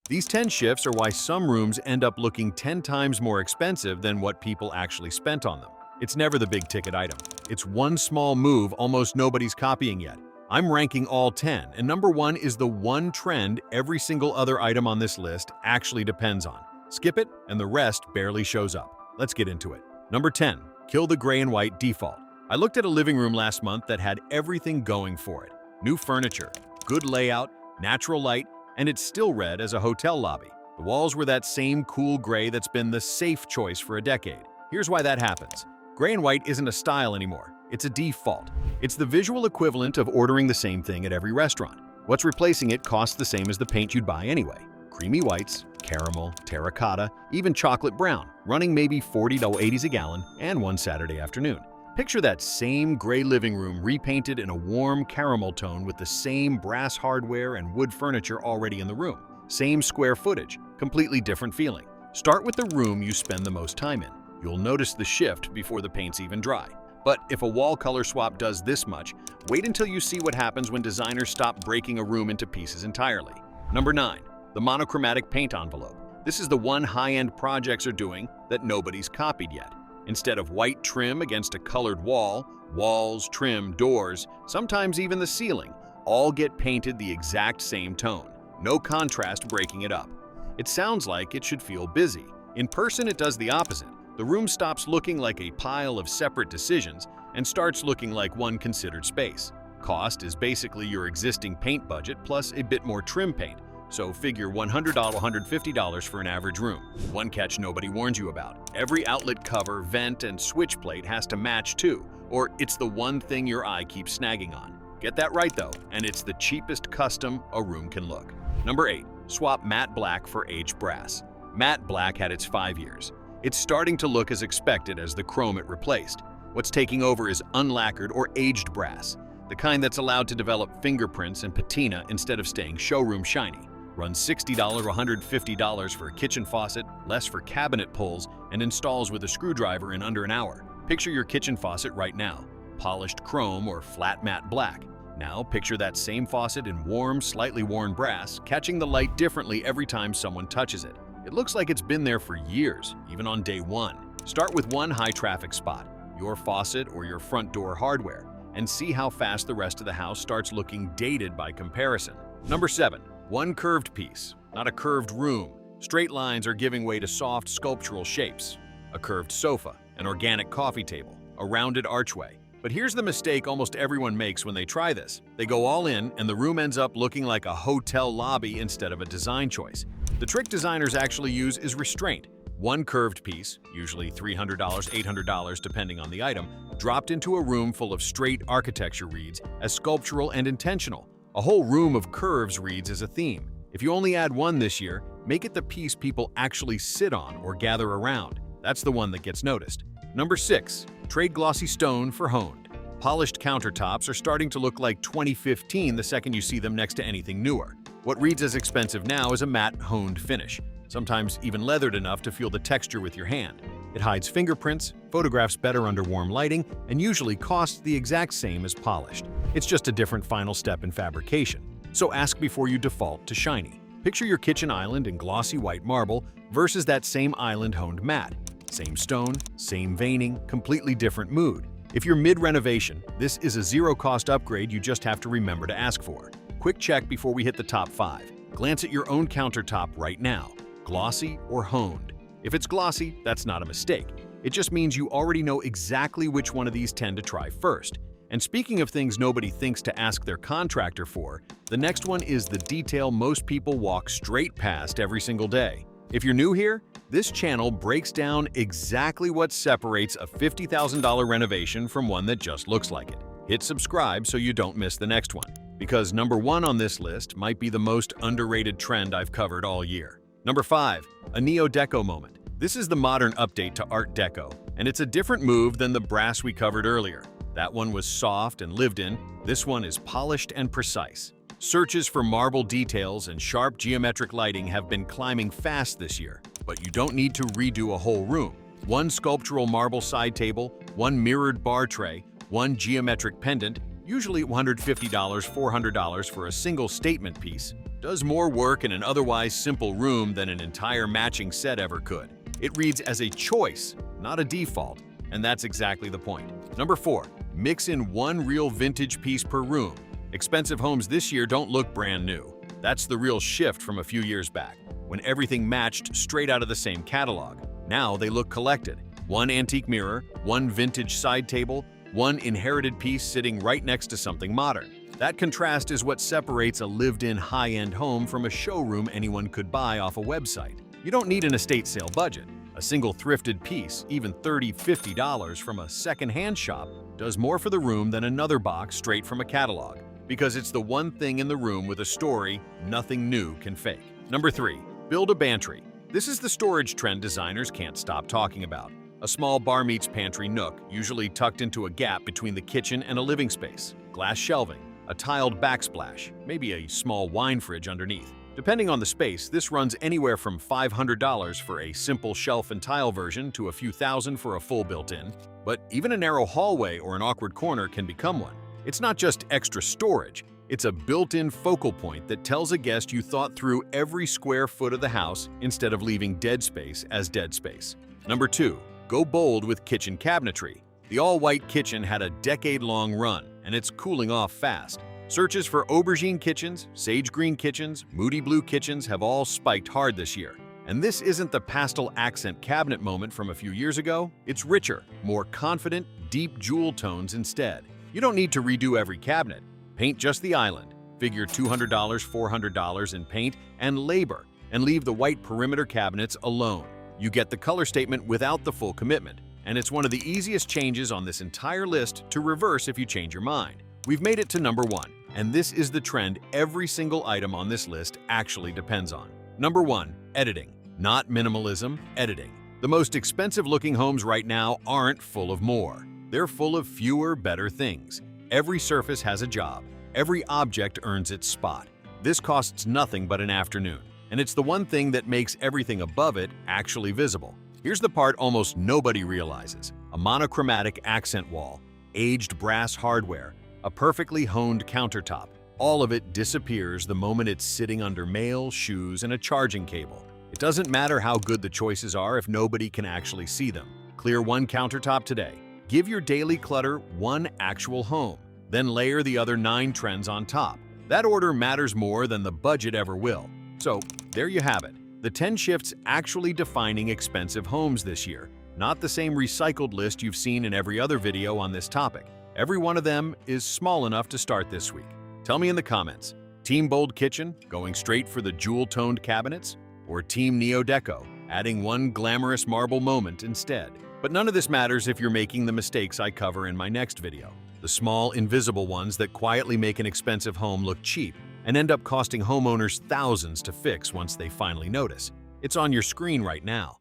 These 10 shifts are why some rooms end up looking 10 times more expensive than what people actually spent on them. It's never the big ticket item. It's one small move almost nobody's copying yet. I'm ranking all 10, and number 1 is the one trend every single other item on this list actually depends on. Skip it, and the rest barely shows up. Let's get into it. Number 10. Kill the gray and white default. I looked at a living room last month that had everything going for it. New furniture, good layout, natural light, and it's still read as a hotel lobby. The walls were that same cool gray that's been the safe choice for a decade. Here's why that happens. Gray and white isn't a style anymore. It's a default. It's the visual equivalent of ordering the same thing at every restaurant. What's replacing it costs the same as the paint you'd buy anyway. Creamy whites, caramel, terracotta, even chocolate brown, running maybe 40 to 80s a gallon and one Saturday afternoon. Picture that same gray living room repainted in a warm caramel tone with the same brass hardware and wood furniture already in the room. Same square footage, completely different feeling. Start with the room you spend the most time in. You'll notice the shift before the paint's even dry. But if a wall color swap does this much, wait until you see what happens when designers stop breaking a room into pieces entirely. Number 9. The monochromatic paint envelope. This is the one high-end projects are doing that nobody's copied yet. Instead of white trim against a colored wall, walls, trim, doors, sometimes even the ceiling, all get painted the exact same tone. No contrast breaking it up. It sounds like it should feel busy. In person, it does the opposite. The room stops looking like a pile of separate decisions and starts looking like one considered space. Cost is basically your existing paint budget plus a bit more trim paint, so figure $100 to $150 for an average room. One catch nobody warned you about. Every outlet cover, vent, and switch plate has to match too, or it's the one thing your eye keeps snagging on. Get that right though, and it's the cheapest custom a room can look. Number 8. Swap matte black for aged brass. Matte black had its 5 years. It's starting to look as expected as the chrome it replaced. What's taking over is unlacquered or aged brass, the kind that's allowed to develop fingerprints and patina instead of staying showroom shiny. Runs $60 or $150 for a kitchen faucet, less for cabinet pulls, and installs with a screwdriver in under an hour. Picture your kitchen faucet right now, polished chrome or flat matte black. Now picture that same faucet in warm, slightly worn brass, catching the light differently every time someone touches it. It looks like it's been there for years, even on day one. Start with one high-traffic spot, your faucet or your front door hardware, and see how fast the rest of the house starts looking dated by comparison. Number 7. One curved piece, not a curved room. Straight lines are giving way to soft sculptural shapes. A curved sofa, an organic coffee table, a rounded archway. But here's the mistake almost everyone makes when they try this. They go all in and the room ends up looking like a hotel lobby instead of a design choice. The trick designers actually use is restraint. One curved piece, usually $300, $800 depending on the item, dropped into a room full of straight architecture reads as sculptural and intentional. A whole room of curves reads as a theme. If you only add one this year, make it the piece people actually sit on or gather around. That's the one that gets noticed. Number 6. Trade glossy stone for honed. Polished countertops are starting to look like 2015 the second you see them next to anything newer. What reads as expensive now is a matte honed finish, sometimes even leathered enough to feel the texture with your hand. It hides fingerprints, photographs better under warm lighting, and usually costs the exact same as polished. It's just a different final step in fabrication. So ask before you default to shiny. Picture your kitchen island in glossy white marble versus that same island honed matte. Same stone, same veining, completely different mood. If you're mid-renovation, this is a zero-cost upgrade you just have to remember to ask for. Quick check before we hit the top 5. Glance at your own countertop right now. Glossy or honed? If it's glossy, that's not a mistake. It just means you already know exactly which one of these 10 to try first. And speaking of things nobody thinks to ask their contractor for, the next one is the detail most people walk straight past every single day. If you're new here, this channel breaks down exactly what separates a $50,000 renovation from one that just looks like it. Hit subscribe so you don't miss the next one, because number 1 on this list might be the most underrated trend I've covered all year. Number 5. A Neo-Deco moment. This is the modern update to Art Deco, and it's a different move than the brass we covered earlier. That one was soft and lived in. This one is polished and precise. Searches for marble details and sharp geometric lighting have been climbing fast this year, but you don't need to redo a whole room. One sculptural marble side table, one mirrored bar tray, one geometric pendant, usually $150, $400 for a single statement piece. does more work in an otherwise simple room than an entire matching set ever could. It reads as a choice, not a default, and that's exactly the point. Number 4, mix in one real vintage piece per room. Expensive homes this year don't look brand new. That's the real shift from a few years back, when everything matched straight out of the same catalog. Now they look collected. One antique mirror, one vintage side table, one inherited piece sitting right next to something modern. That contrast is what separates a lived-in high-end home from a showroom anyone could buy off a website. You don't need an estate sale budget. A single thrifted piece, even $30, $50 from a second-hand shop, does more for the room than another box straight from a catalog, because it's the one thing in the room with a story nothing new can fake. Number 3, build a bantry. This is the storage trend designers can't stop talking about. A small bar meets pantry nook, usually tucked into a gap between the kitchen and a living space. Glass shelving, a tiled backsplash, maybe a small wine fridge underneath. Depending on the space, this runs anywhere from $500 for a simple shelf and tile version to a few thousand for a full built-in. But even a narrow hallway or an awkward corner can become one. It's not just extra storage, it's a built-in focal point that tells a guest you thought through every square foot of the house instead of leaving dead space as dead space. Number 2, go bold with kitchen cabinetry. The all-white kitchen had a decade-long run, and it's cooling off fast. Searches for aubergine kitchens, sage green kitchens, moody blue kitchens have all spiked hard this year. And this isn't the pastel accent cabinet moment from a few years ago. It's richer, more confident, deep jewel tones instead. You don't need to redo every cabinet. Paint just the island. Figure $200, $400 in paint and labor, and leave the white perimeter cabinets alone. You get the color statement without the full commitment, and it's one of the easiest changes on this entire list to reverse if you change your mind. We've made it to number 1, and this is the trend every single item on this list actually depends on. Number 1, editing. Not minimalism, editing. The most expensive-looking homes right now aren't full of more. They're full of fewer, better things. Every surface has a job. Every object earns its spot. This costs nothing but an afternoon, and it's the one thing that makes everything above it actually visible. Here's the part almost nobody realizes. A monochromatic accent wall, aged brass hardware, a perfectly honed countertop. All of it disappears the moment it's sitting under mail, shoes, and a charging cable. It doesn't matter how good the choices are if nobody can actually see them. Clear one countertop today. Give your daily clutter one actual home, then layer the other 9 trends on top. That order matters more than the budget ever will. So, there you have it. The 10 shifts actually defining expensive homes this year. Not the same recycled list you've seen in every other video on this topic. Every one of them is small enough to start this week. Tell me in the comments, Team Bold Kitchen, going straight for the jewel-toned cabinets? Or Team Neo-Deco, adding one glamorous marble moment instead? But none of this matters if you're making the mistakes I cover in my next video. The small, invisible ones that quietly make an expensive home look cheap and end up costing homeowners thousands to fix once they finally notice. It's on your screen right now.